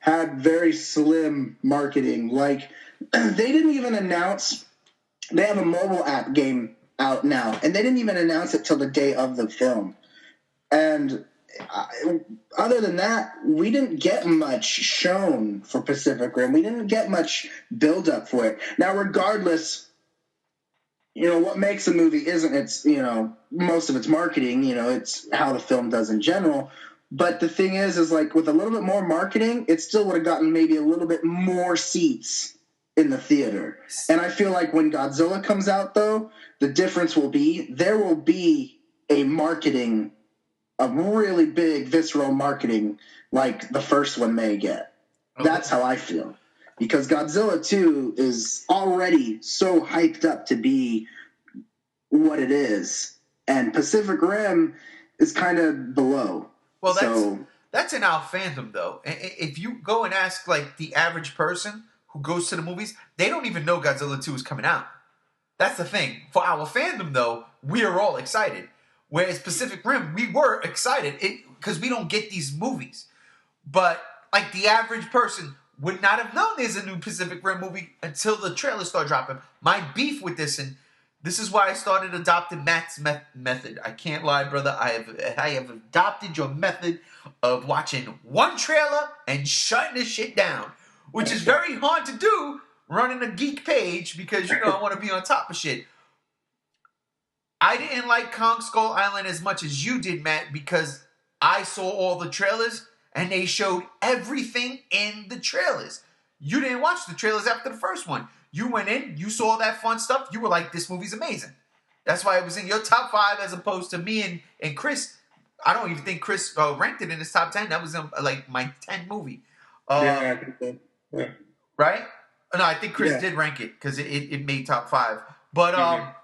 had very slim marketing. They didn't even announce they have a mobile app game out now, and they didn't even announce it till the day of the film. And other than that, we didn't get much shown for Pacific Rim. We didn't get much build-up for it. Now, regardless, what makes a movie isn't its, most of its marketing, it's how the film does in general. But the thing is with a little bit more marketing, it still would have gotten maybe a little bit more seats in the theater. And I feel like when Godzilla comes out, though, the difference will be there will be a really big visceral marketing like the first one may get. Okay. That's how I feel. Because Godzilla 2 is already so hyped up to be what it is. And Pacific Rim is kind of below. Well, that's in our fandom, though. If you go and ask, the average person who goes to the movies, they don't even know Godzilla 2 is coming out. That's the thing. For our fandom, though, we are all excited. Whereas Pacific Rim, we were excited because we don't get these movies. But the average person would not have known there's a new Pacific Rim movie until the trailers start dropping. My beef with this, and this is why I started adopting Matt's method. I can't lie, brother. I have adopted your method of watching one trailer and shutting this shit down, which is very hard to do running a geek page because I want to be on top of shit. I didn't like Kong Skull Island as much as you did, Matt, because I saw all the trailers and they showed everything in the trailers. You didn't watch the trailers after the first one. You went in, you saw that fun stuff, you were like, this movie's amazing. That's why it was in your top 5 as opposed to me and Chris. I don't even think Chris ranked it in his top 10. That was my 10th movie. Yeah, I think so. Yeah. Right? No, I think Chris did rank it because it made top 5. But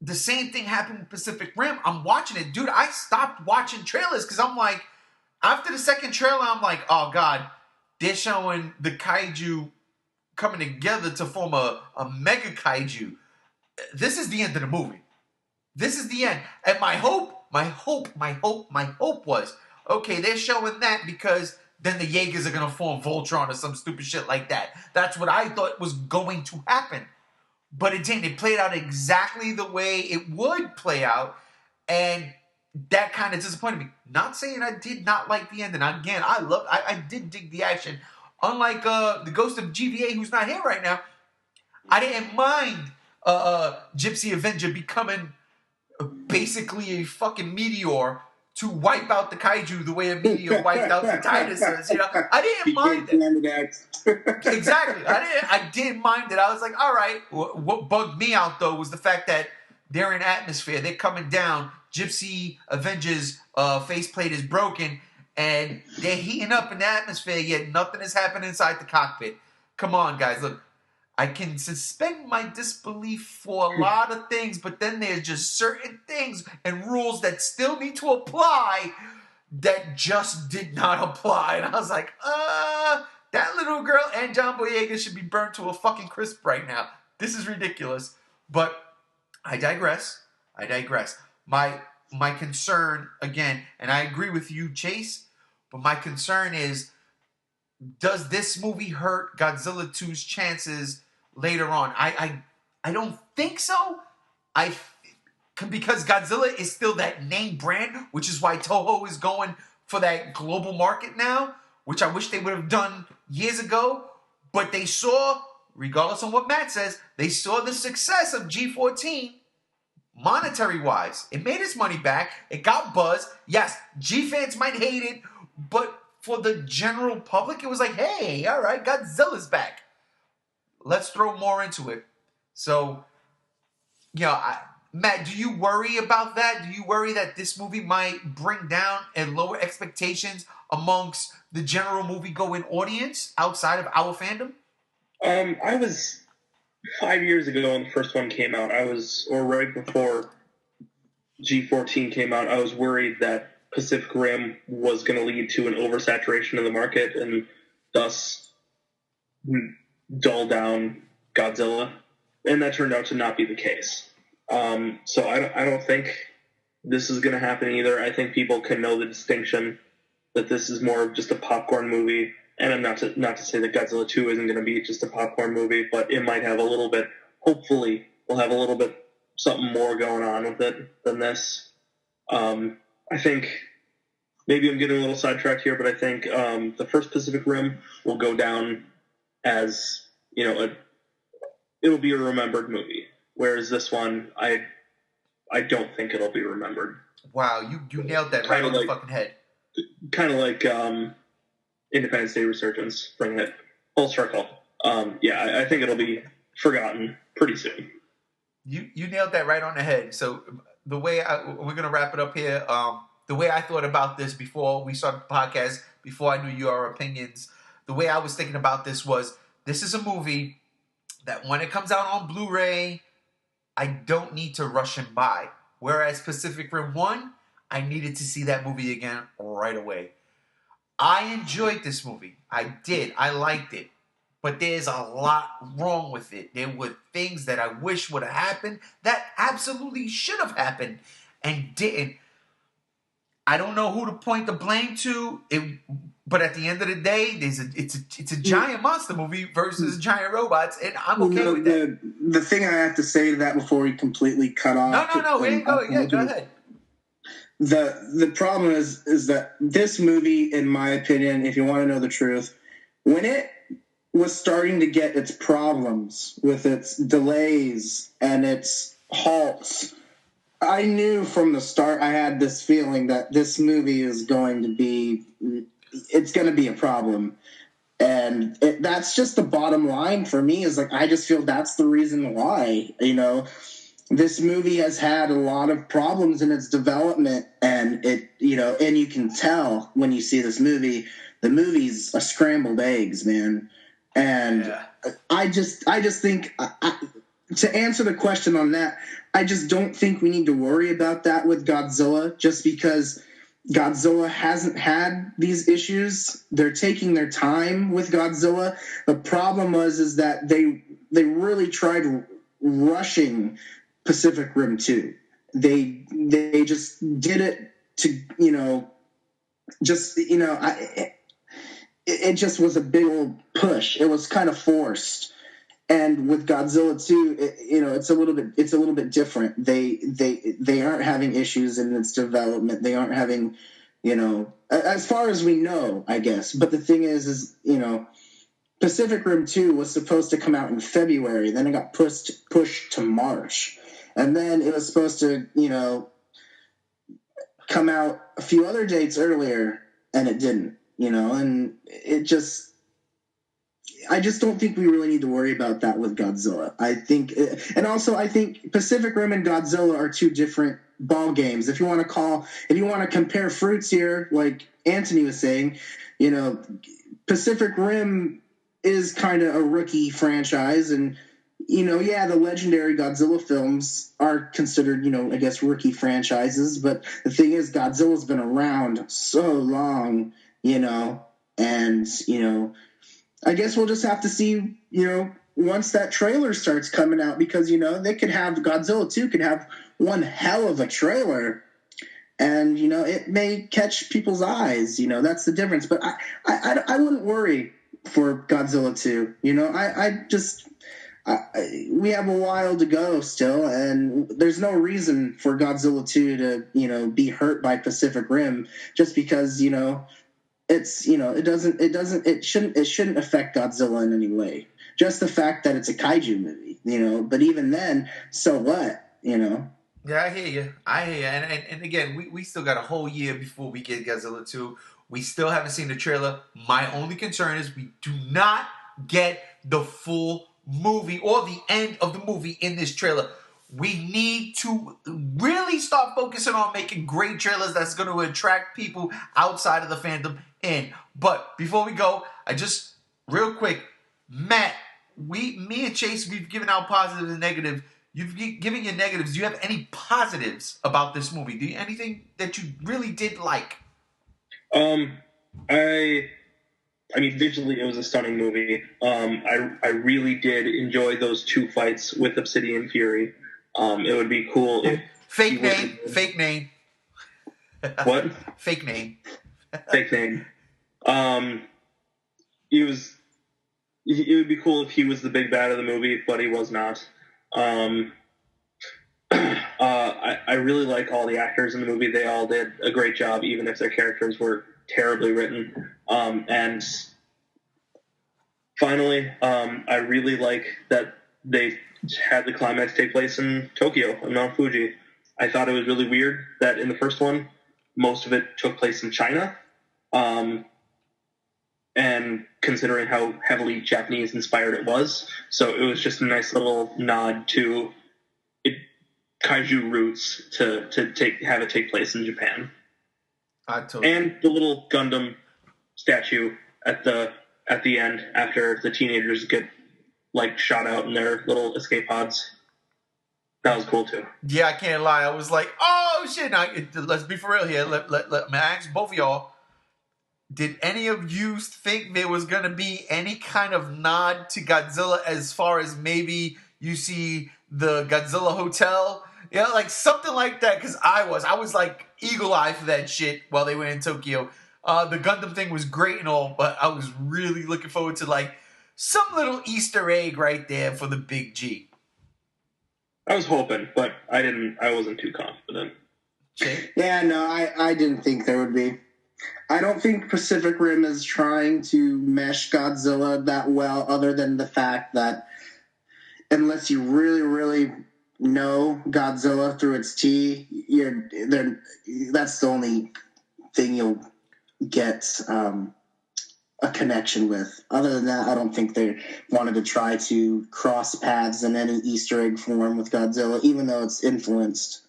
the same thing happened with Pacific Rim. I'm watching it. Dude, I stopped watching trailers because I'm like, after the second trailer, I'm like, oh, God, they're showing the kaiju coming together to form a mega kaiju. This is the end of the movie. This is the end. And my hope my hope was, okay, they're showing that because then the Jaegers are going to form Voltron or some stupid shit like that. That's what I thought was going to happen. But it didn't. It played out exactly the way it would play out. And that kind of disappointed me. Not saying I did not like the ending. Again, I did dig the action. Unlike the ghost of GVA, who's not here right now, I didn't mind Gypsy Avenger becoming basically a fucking meteor to wipe out the kaiju the way a meteor wiped out the dinosaurs. You know, I didn't mind it. Exactly. I didn't mind it. I was like, all right. What bugged me out though was the fact that they're in atmosphere. They're coming down. Gypsy Avenger's faceplate is broken, and they're heating up in the atmosphere. Yet nothing is happening inside the cockpit. Come on, guys. Look, I can suspend my disbelief for a lot of things, but then there's just certain things and rules that still need to apply that just did not apply. And I was like, that little girl and John Boyega should be burnt to a fucking crisp right now. This is ridiculous. But I digress. My concern, again, and I agree with you, Chase, but my concern is, does this movie hurt Godzilla 2's chances later on? I don't think so. Because Godzilla is still that name brand, which is why Toho is going for that global market now, which I wish they would have done years ago. But they saw, regardless of what Matt says, they saw the success of G14 monetary-wise. It made its money back. It got buzz. Yes, G-fans might hate it, but for the general public, it was like, hey, all right, Godzilla's back. Let's throw more into it. So, you know, Matt, do you worry about that? Do you worry that this movie might bring down and lower expectations amongst the general movie-going audience outside of our fandom? I was 5 years ago when the first one came out. Or right before G14 came out, I was worried that Pacific Rim was going to lead to an oversaturation of the market and thus dull down Godzilla, and that turned out to not be the case. So I don't think this is going to happen either. I think people can know the distinction that this is more of just a popcorn movie, and I'm not to say that Godzilla 2 isn't going to be just a popcorn movie, but it might have a little bit. Hopefully, we'll have a little bit something more going on with it than this. I think maybe I'm getting a little sidetracked here, but I think the first Pacific Rim will go down as, you know, it'll be a remembered movie, whereas this one, I don't think it'll be remembered. Wow, you nailed that right on the fucking head. Kind of like Independence Day Resurgence, bringing it full circle. Yeah, I think it'll be forgotten pretty soon. You nailed that right on the head. So the way we're gonna wrap it up here. The way I thought about this before we started the podcast, before I knew your opinions, the way I was thinking about this was, this is a movie that when it comes out on Blu-ray, I don't need to rush and buy. Whereas Pacific Rim 1, I needed to see that movie again right away. I enjoyed this movie. I did. I liked it. But there's a lot wrong with it. There were things that I wish would have happened that absolutely should have happened and didn't. I don't know who to point the blame to, but at the end of the day, it's a giant monster movie versus giant robots, and I'm okay with that. The thing I have to say to that before we completely cut off. No, we ain't going. Yeah, go ahead. The problem is that this movie, in my opinion, if you want to know the truth, when it was starting to get its problems with its delays and its halts, I knew from the start, I had this feeling that this movie is going to be a problem. And that's just the bottom line for me, is like, I just feel that's the reason why, you know, this movie has had a lot of problems in its development, and and you can tell when you see this movie, the movie's a scrambled eggs, man. And yeah. I just think, to answer the question on that, I just don't think we need to worry about that with Godzilla, just because Godzilla hasn't had these issues. They're taking their time with Godzilla. The problem is that they really tried rushing Pacific Rim 2. they just did it to, it just was a big old push. It was kind of forced. And with Godzilla 2, it's a little bit different. They aren't having issues in its development. They aren't having, as far as we know, I guess. But the thing is, Pacific Rim 2 was supposed to come out in February. Then it got pushed to March. And then it was supposed to, come out a few other dates earlier, and it didn't, and I just don't think we really need to worry about that with Godzilla. I think Pacific Rim and Godzilla are two different ball games. If you want to compare fruits here, like Anthony was saying, Pacific Rim is kind of a rookie franchise, and the legendary Godzilla films are considered, I guess, rookie franchises. But the thing is, Godzilla's been around so long, and I guess we'll just have to see, once that trailer starts coming out, because, they could have Godzilla 2 could have one hell of a trailer, and, it may catch people's eyes, that's the difference. But I wouldn't worry for Godzilla 2, we have a while to go still, and there's no reason for Godzilla 2 to, be hurt by Pacific Rim just because, it's it shouldn't affect Godzilla in any way. Just the fact that it's a kaiju movie, but even then, so what, Yeah, I hear you. And again, we still got a whole year before we get Godzilla 2. We still haven't seen the trailer. My only concern is we do not get the full movie or the end of the movie in this trailer. We need to really start focusing on making great trailers that's going to attract people outside of the fandom in. But before we go, real quick, Matt, me and Chase, we've given out positives and negatives. You've given your negatives. Do you have any positives about this movie? Anything that you really did like? I mean, visually, it was a stunning movie. I really did enjoy those two fights with Obsidian Fury. It would be cool if... Fake name. What? Fake name. Fake name. It would be cool if he was the big bad of the movie, but he was not. I really like all the actors in the movie. They all did a great job, even if their characters were terribly written. And finally, I really like that they had the climax take place in Tokyo, on Mount Fuji. I thought it was really weird that in the first one, most of it took place in China. And considering how heavily Japanese inspired it was. So it was just a nice little nod to kaiju roots to have it take place in Japan. And the little Gundam statue at the end after the teenagers get shot out in their little escape pods. That was cool too. Yeah, I can't lie. I was like, oh shit. Now let's be for real here. Let me ask both of y'all. Did any of you think there was going to be any kind of nod to Godzilla as far as maybe you see the Godzilla Hotel? Yeah, something like that. Because I was like eagle-eyed for that shit while they were in Tokyo. The Gundam thing was great and all, but I was really looking forward to some little Easter egg right there for the big G. I was hoping, but I wasn't too confident. Jay? Yeah, no, I didn't think there would be. I don't think Pacific Rim is trying to mesh Godzilla that well, other than the fact that unless you really, really know Godzilla through its T, that's the only thing you'll get a connection with. Other than that, I don't think they wanted to try to cross paths in any Easter egg form with Godzilla, even though it's influenced.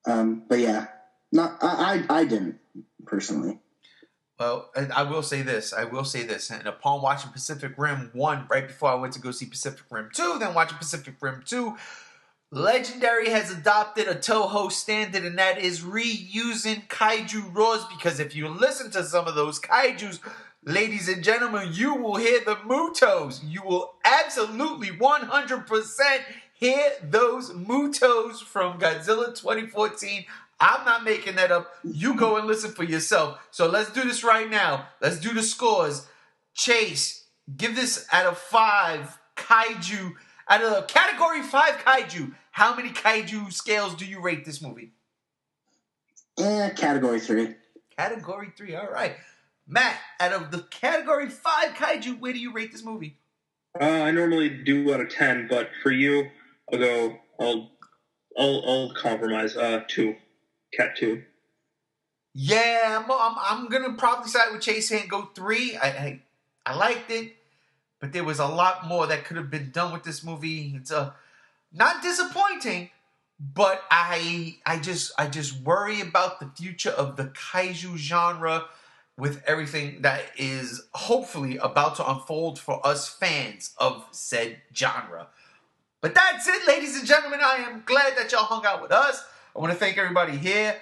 But yeah, I didn't. Personally. Well, I will say this. And upon watching Pacific Rim 1, right before I went to go see Pacific Rim 2, then watching Pacific Rim 2, Legendary has adopted a TOHO standard, and that is reusing kaiju roars, because if you listen to some of those kaijus, ladies and gentlemen, you will hear the mutos. You will absolutely 100% Hear those mutos from Godzilla 2014. I'm not making that up. You go and listen for yourself. So let's do this right now. Let's do the scores. Chase, give this out of 5 kaiju. Out of category 5 kaiju, how many kaiju scales do you rate this movie? Category 3. Category 3, all right. Matt, out of the category 5 kaiju, where do you rate this movie? I normally do out of 10, but for you, I'll compromise. 2. Cat 2. Yeah, I'm gonna probably side with Chase and go 3. I liked it, but there was a lot more that could have been done with this movie. It's not disappointing, but I just worry about the future of the kaiju genre with everything that is hopefully about to unfold for us fans of said genre. But that's it, ladies and gentlemen. I am glad that y'all hung out with us. I want to thank everybody here.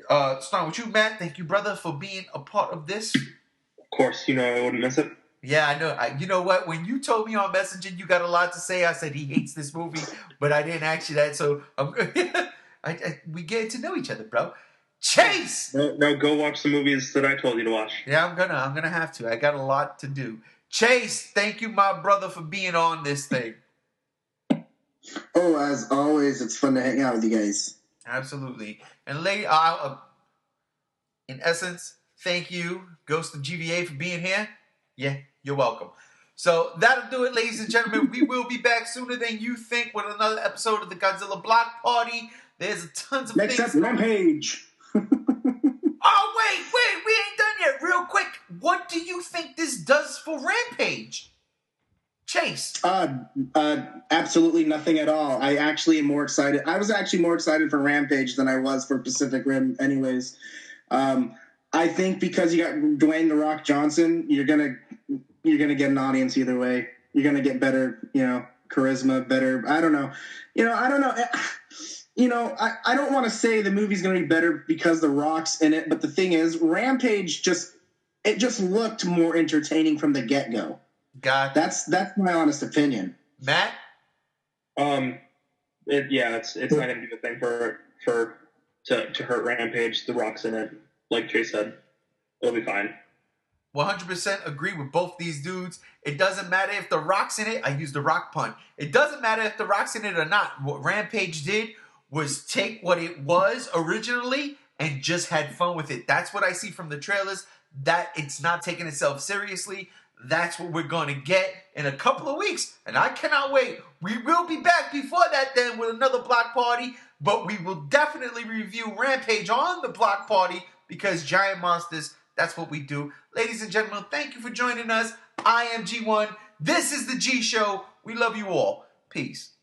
Starting with you, Matt. Thank you, brother, for being a part of this. Of course, I wouldn't miss it. Yeah, I know. You know what? When you told me on Messenger you got a lot to say, I said he hates this movie, but I didn't ask you that. So we get to know each other, bro. Chase. No, go watch the movies that I told you to watch. Yeah, I'm gonna have to. I got a lot to do. Chase, thank you, my brother, for being on this thing. Oh, as always, it's fun to hang out with you guys. Absolutely. And in essence, thank you, Ghost of GVA, for being here. Yeah, you're welcome. So that'll do it, ladies and gentlemen. We will be back sooner than you think with another episode of the Godzilla Block Party. There's tons of Next things. up, Rampage. Oh, wait, we ain't done yet. Real quick, what do you think this does for Rampage? Chase. Absolutely nothing at all. I actually am more excited. I was actually more excited for Rampage than I was for Pacific Rim anyways. I think because you got Dwayne "The Rock" Johnson, you're gonna get an audience either way. You're gonna get better, charisma, better. I don't know. I don't know. I don't want to say the movie's gonna be better because The Rock's in it, but the thing is, Rampage just looked more entertaining from the get-go. That's my honest opinion. Matt? It's not gonna do a thing to hurt Rampage. The Rock's in it. Like Chase said, it'll be fine. 100% agree with both these dudes. It doesn't matter if The Rock's in it. I use the Rock pun. It doesn't matter if The Rock's in it or not. What Rampage did was take what it was originally and just had fun with it. That's what I see from the trailers. That it's not taking itself seriously. That's what we're going to get in a couple of weeks. And I cannot wait. We will be back before that then with another block party. But we will definitely review Rampage on the block party because Giant Monsters, that's what we do. Ladies and gentlemen, thank you for joining us. I am G1. This is the G Show. We love you all. Peace.